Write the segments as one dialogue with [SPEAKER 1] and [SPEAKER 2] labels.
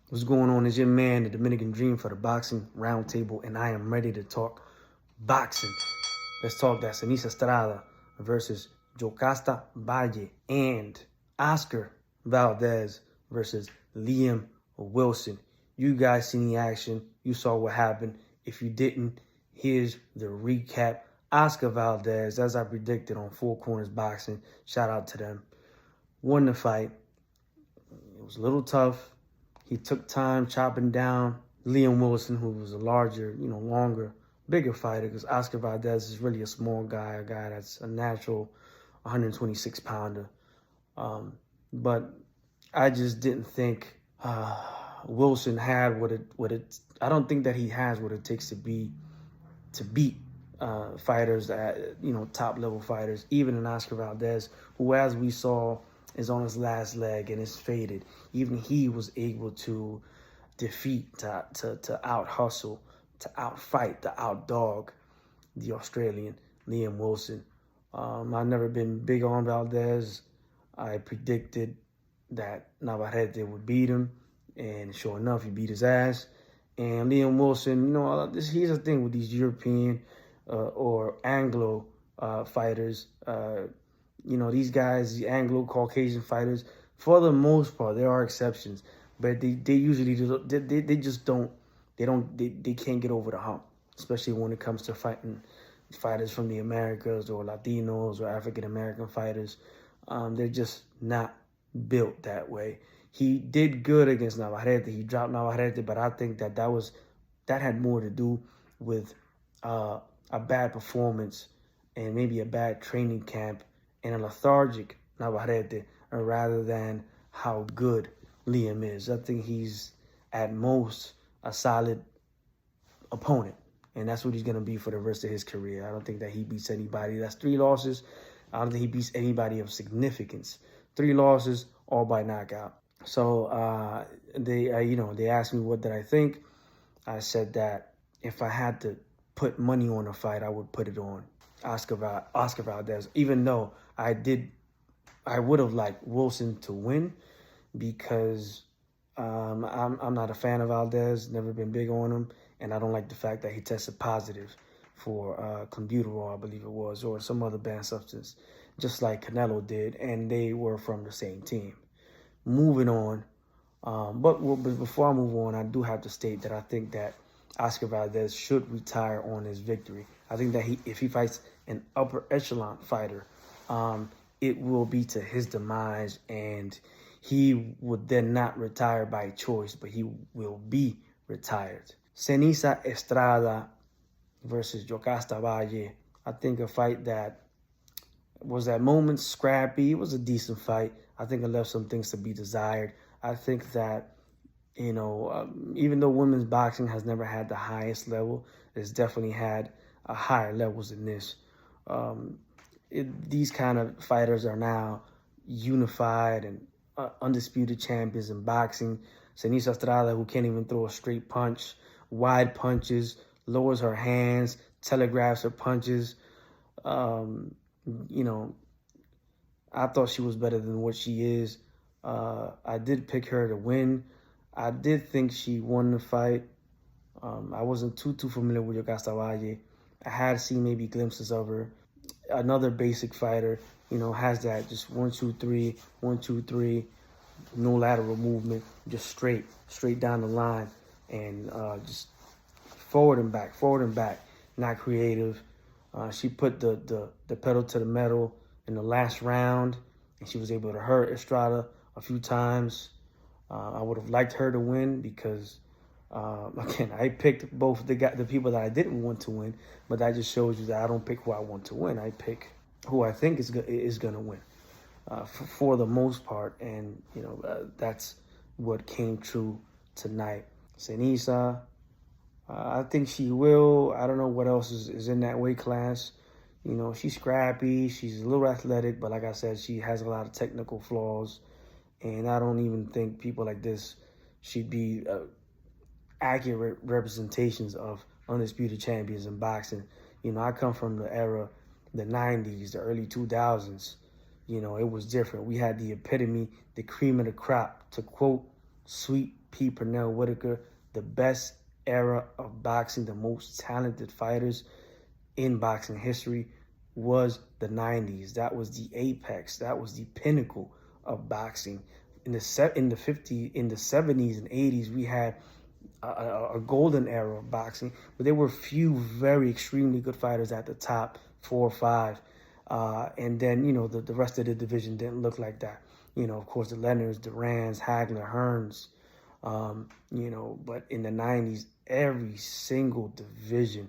[SPEAKER 1] What's going on? It's your man, the Dominican Dream for the Boxing Roundtable, and I am ready to talk boxing. Let's talk that Sanisa Estrada versus Jocasta Valle and Oscar Valdez versus Liam Wilson. You guys seen the action. You saw what happened. If you didn't, here's the recap. Oscar Valdez, as I predicted on Four Corners Boxing, shout out to them, won the fight. It was a little tough. He took time chopping down Liam Wilson, who was a larger, longer, bigger fighter, because Oscar Valdez is really a small guy, a guy that's a natural 126-pounder. But I just didn't think Wilson had what it. I don't think that he has what it takes to beat fighters that top level fighters, even an Oscar Valdez, who, as we saw, is on his last leg and is faded. Even he was able to defeat, to out hustle, to outfight, to outdog the Australian Liam Wilson. I've never been big on Valdez. I predicted that Navarrete would beat him, and sure enough, he beat his ass. And Liam Wilson, here's the thing with these European or Anglo fighters. These guys, the Anglo-Caucasian fighters, for the most part, there are exceptions, but they usually they just don't they can't get over the hump, especially when it comes to fighting fighters from the Americas or Latinos or African American fighters. They're just not built that way. He did good against Navarrete. He dropped Navarrete, but I think that had more to do with a bad performance and maybe a bad training camp and a lethargic Navarrete, rather than how good Liam is. I think he's at most a solid opponent, and that's what he's going to be for the rest of his career. I don't think that he beats anybody. That's 3 losses. I don't think he beats anybody of significance. 3 losses, all by knockout. So they asked me what did I think. I said that if I had to put money on a fight, I would put it on Oscar Valdez, even though I would have liked Wilson to win, because I'm not a fan of Valdez, never been big on him, and I don't like the fact that he tested positive for clenbuterol, I believe it was, or some other banned substance, just like Canelo did, and they were from the same team. Moving on, but before I move on, I do have to state that I think that Oscar Valdez should retire on his victory. I think that if he fights an upper echelon fighter, it will be to his demise, and he would then not retire by choice, but he will be retired. Sanisa Estrada versus Jocasta Valle. I think a fight that was at moments scrappy. It was a decent fight. I think it left some things to be desired. I think that, even though women's boxing has never had the highest level, it's definitely had higher levels than this. These kind of fighters are now unified and undisputed champions in boxing. Sanisa Estrada, who can't even throw a straight punch, wide punches, lowers her hands, telegraphs her punches. I thought she was better than what she is. I did pick her to win. I did think she won the fight. I wasn't too familiar with Jocasta Valle. I had seen maybe glimpses of her. Another basic fighter, has that just 1, 2, 3, 1, 2, 3, no lateral movement, just straight down the line, and just forward and back, not creative. She put the pedal to the metal in the last round, and she was able to hurt Estrada a few times. I would have liked her to win because, again, I picked both the people that I didn't want to win, but that just shows you that I don't pick who I want to win. I pick who I think is going to win for the most part, and that's what came true tonight. Sanisa, I think she will. I don't know what else is in that weight class. She's scrappy. She's a little athletic, but like I said, she has a lot of technical flaws. And I don't even think people like this should be accurate representations of undisputed champions in boxing. I come from the era, the 90s, the early 2000s. It was different. We had the epitome, the cream of the crop, to quote Sweet Pete Pernell Whitaker, the best era of boxing, the most talented fighters in boxing history was the 90s. That was the apex. That was the pinnacle of boxing. In the 50s, in the 70s and 80s, we had a golden era of boxing, but there were few very extremely good fighters at the top 4 or 5. And then, the rest of the division didn't look like that. Of course, the Leonards, Durans, Hagler, Hearns, but in the 90s, every single division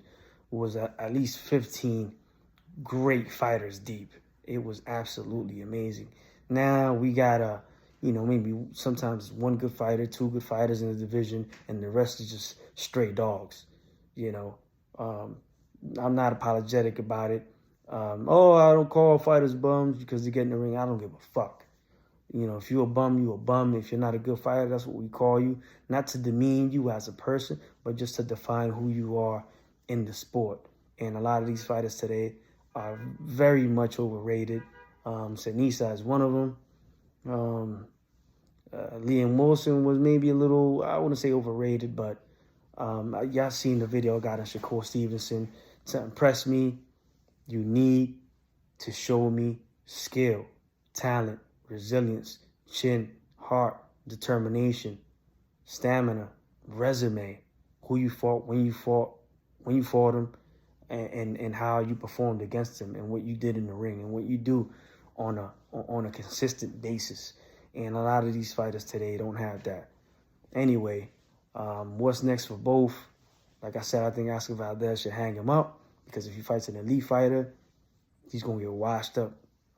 [SPEAKER 1] was at least 15 great fighters deep. It was absolutely amazing. Now we got maybe sometimes one good fighter, 2 good fighters in the division, and the rest is just stray dogs. I'm not apologetic about it. I don't call fighters bums because they get in the ring. I don't give a fuck. If you're a bum, you're a bum. If you're not a good fighter, that's what we call you. Not to demean you as a person, but just to define who you are in the sport. And a lot of these fighters today are very much overrated. Sinisa is one of them. Liam Wilson was maybe a little, I wouldn't say overrated, but y'all seen the video I got on Shakur Stevenson. To impress me, you need to show me skill, talent, resilience, chin, heart, determination, stamina, resume, who you fought, when you fought them, and how you performed against them, and what you did in the ring, and what you do on a consistent basis. And a lot of these fighters today don't have that. Anyway, what's next for both? Like I said, I think Oscar Valdez should hang him up, because if he fights an elite fighter, he's going to get washed up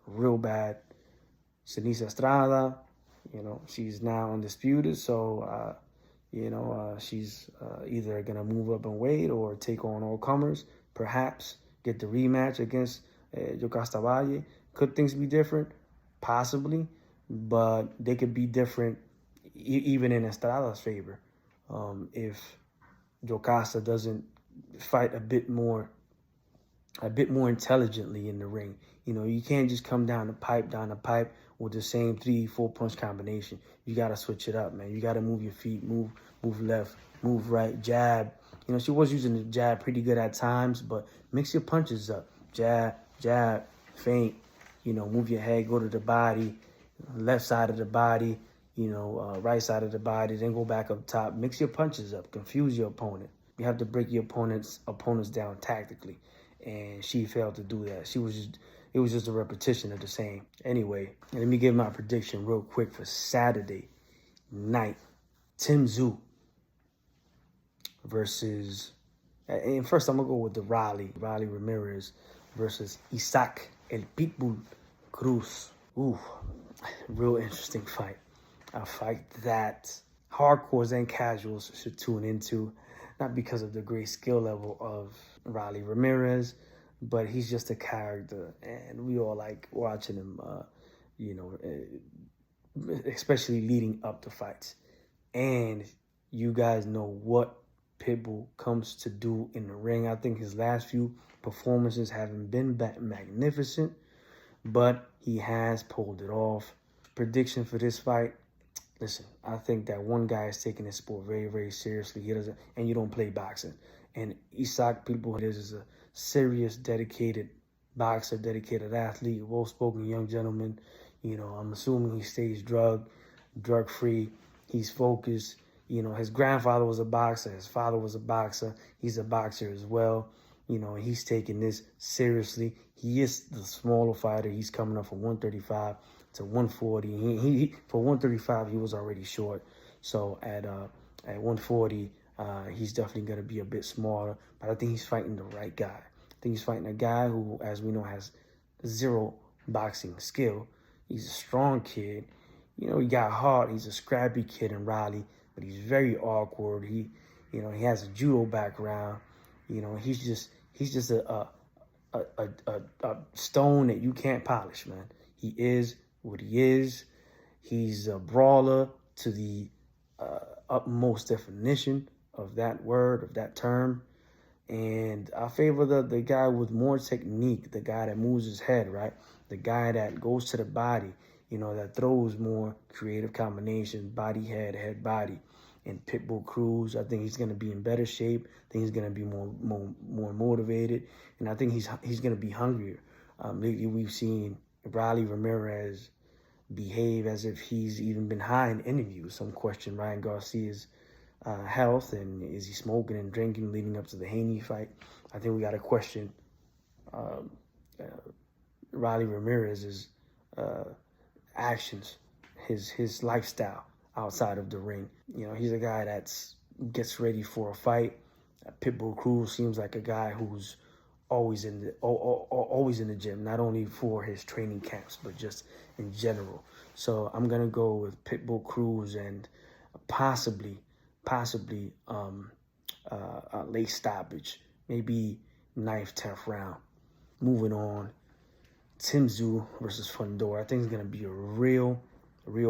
[SPEAKER 1] real bad. Sinisa Estrada, she's now undisputed, so, she's either going to move up in weight or take on all comers, perhaps get the rematch against EstradaValle. Could things be different? Possibly, but they could be different even in Estrada's favor if Jocasta doesn't fight a bit more intelligently in the ring. You can't just come down the pipe with the same 3-4 punch combination. You got to switch it up, man. You got to move your feet, move left, move right, jab. She was using the jab pretty good at times, but mix your punches up. Jab, feint, move your head, go to the body, left side of the body, right side of the body, then go back up top. Mix your punches up, confuse your opponent. You have to break your opponents down tactically. And she failed to do that. It was just a repetition of the same. Anyway, let me give my prediction real quick for Saturday night. Tszyu versus, and first I'm going to go with the Raleigh Ramirez versus Isaac El Pitbull Cruz. Ooh, real interesting fight. A fight that hardcores and casuals should tune into, not because of the great skill level of Raleigh Ramirez, but he's just a character, and we all like watching him, especially leading up to fights. And you guys know what Pitbull comes to do in the ring. I think his last few performances haven't been magnificent, but he has pulled it off. Prediction for this fight: listen, I think that one guy is taking this sport very, very seriously. He doesn't, and you don't play boxing. And Isaac Pitbull is a serious, dedicated boxer, dedicated athlete, well-spoken young gentleman. I'm assuming he stays drug-free. He's focused. His grandfather was a boxer. His father was a boxer. He's a boxer as well. He's taking this seriously. He is the smaller fighter. He's coming up from 135 to 140. He for 135, he was already short. So at 140, he's definitely going to be a bit smaller. But I think he's fighting the right guy. I think he's fighting a guy who, as we know, has zero boxing skill. He's a strong kid. He got heart. He's a scrappy kid in Raleigh, but he's very awkward. He has a judo background. He's just a stone that you can't polish, man. He is what he is. He's a brawler to the utmost definition of that word, of that term. And I favor the guy with more technique, the guy that moves his head, right? The guy that goes to the body, that throws more creative combinations, body, head, body. and Pitbull Cruz. I think he's going to be in better shape. I think he's going to be more motivated, and I think he's going to be hungrier. Lately, we've seen Riley Ramirez behave as if he's even been high in interviews. Some question Ryan Garcia's health, and is he smoking and drinking leading up to the Haney fight. I think we got to question Riley Ramirez's actions, his lifestyle outside of the ring. You know, he's a guy that gets ready for a fight. Pitbull Cruz seems like a guy who's always in the gym, not only for his training camps, but just in general. So I'm gonna go with Pitbull Cruz and possibly a late stoppage, maybe 9th, 10th round. Moving on, Tszyu versus Fundora. I think it's gonna be a real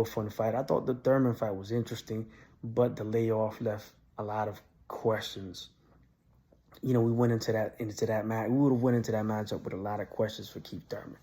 [SPEAKER 1] fun fight. I thought the Thurman fight was interesting, but the layoff left a lot of questions. You know, we went into that match. We would have went into that matchup with a lot of questions for Keith Thurman,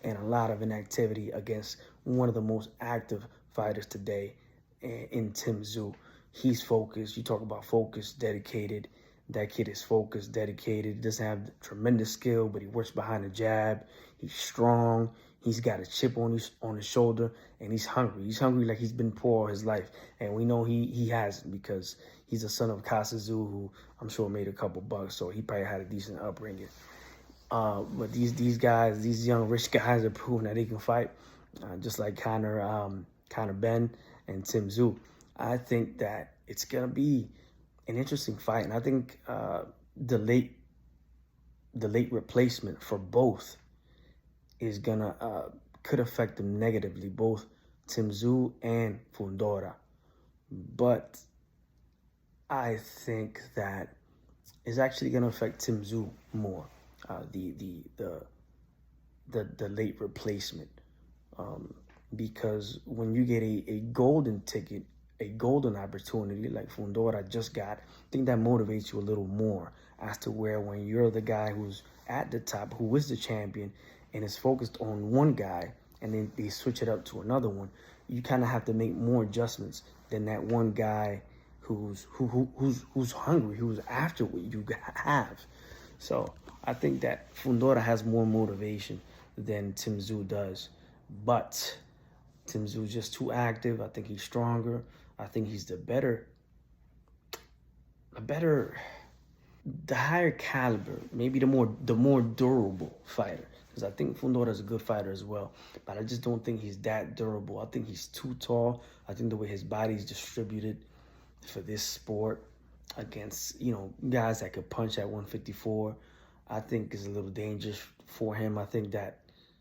[SPEAKER 1] and a lot of inactivity against one of the most active fighters today in Tszyu. He's focused. You talk about focused, dedicated. That kid is focused, dedicated. He doesn't have tremendous skill, but he works behind the jab. He's strong. He's got a chip on his shoulder, and he's hungry. He's hungry like he's been poor all his life, and we know he hasn't, because he's a son of Kasazu, who I'm sure made a couple bucks, so he probably had a decent upbringing. But these guys, these young rich guys, are proving that they can fight, just like Conor Ben and Tszyu. I think that it's gonna be an interesting fight, and I think the late replacement for both is gonna could affect them negatively, both Tszyu and Fundora. But I think that it's actually gonna affect Tszyu more, the late replacement, because when you get a golden ticket, a golden opportunity like Fundora just got, I think that motivates you a little more, as to where when you're the guy who's at the top, who is the champion, and is focused on one guy, and then they switch it up to another one, you kind of have to make more adjustments than that one guy who's hungry, who's after what you have. So I think that Fundora has more motivation than Tszyu does, but Tszyu just too active. I think he's stronger. I think he's the higher caliber, maybe the more durable fighter. Because I think Fundora is a good fighter as well, but I just don't think he's that durable. I think he's too tall. I think the way his body's distributed for this sport against, you know, guys that could punch at 154, I think is a little dangerous for him. I think that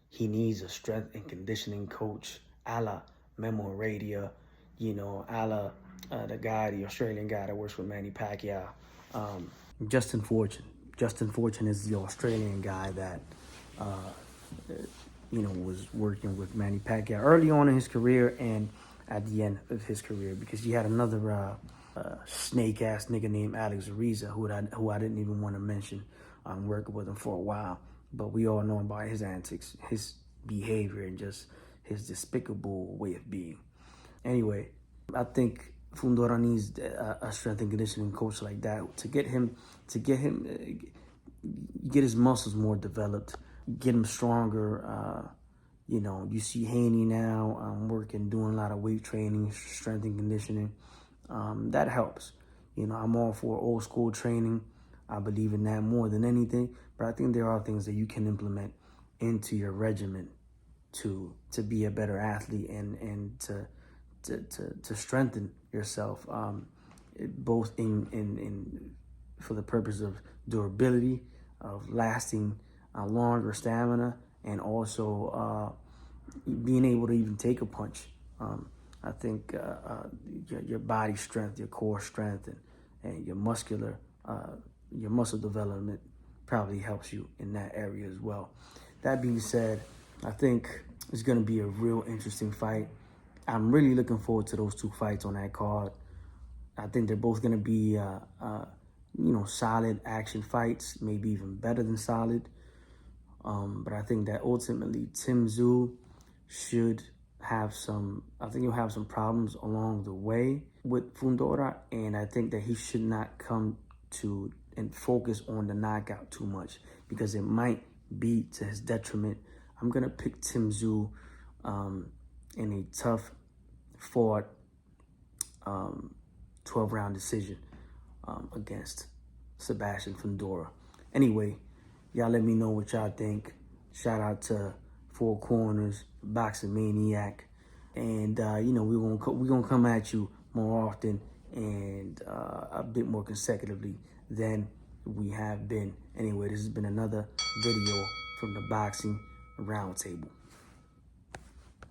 [SPEAKER 1] he needs a strength and conditioning coach, a la Memo Radia, you know, a la the Australian guy that works with Manny Pacquiao. Justin Fortune. Justin Fortune is the Australian guy that, you know, was working with Manny Pacquiao early on in his career and at the end of his career, because he had another snake-ass nigga named Alex Ariza, who I didn't even want to mention, working with him for a while. But we all know about his antics, his behavior, and just his despicable way of being. Anyway, I think Fundora needs a strength and conditioning coach like that to get his muscles more developed, get him stronger. You know, you see Haney now doing a lot of weight training, strength and conditioning. That helps. You know, I'm all for old school training. I believe in that more than anything. But I think there are things that you can implement into your regimen to be a better athlete and to strengthen yourself, both in for the purpose of durability, of lasting longer stamina, and also being able to even take a punch. I think your body strength, your core strength, and your muscle development probably helps you in that area as well. That being said, I think it's going to be a real interesting fight. I'm really looking forward to those two fights on that card. I think they're both going to be, you know, solid action fights, maybe even better than solid. But I think that ultimately Tszyu should have some, I think he'll have some problems along the way. with Fundora, and I think that he should not come to and focus on the knockout too much because it might be to his detriment. I'm gonna pick Tszyu in a tough fought 12-round decision against Sebastian Fundora. Anyway, y'all let me know what y'all think. Shout out to Four Corners, Boxing Maniac, and you know, we're gonna come at you more often and a bit more consecutively than we have been. Anyway, this has been another video from the Boxing Roundtable.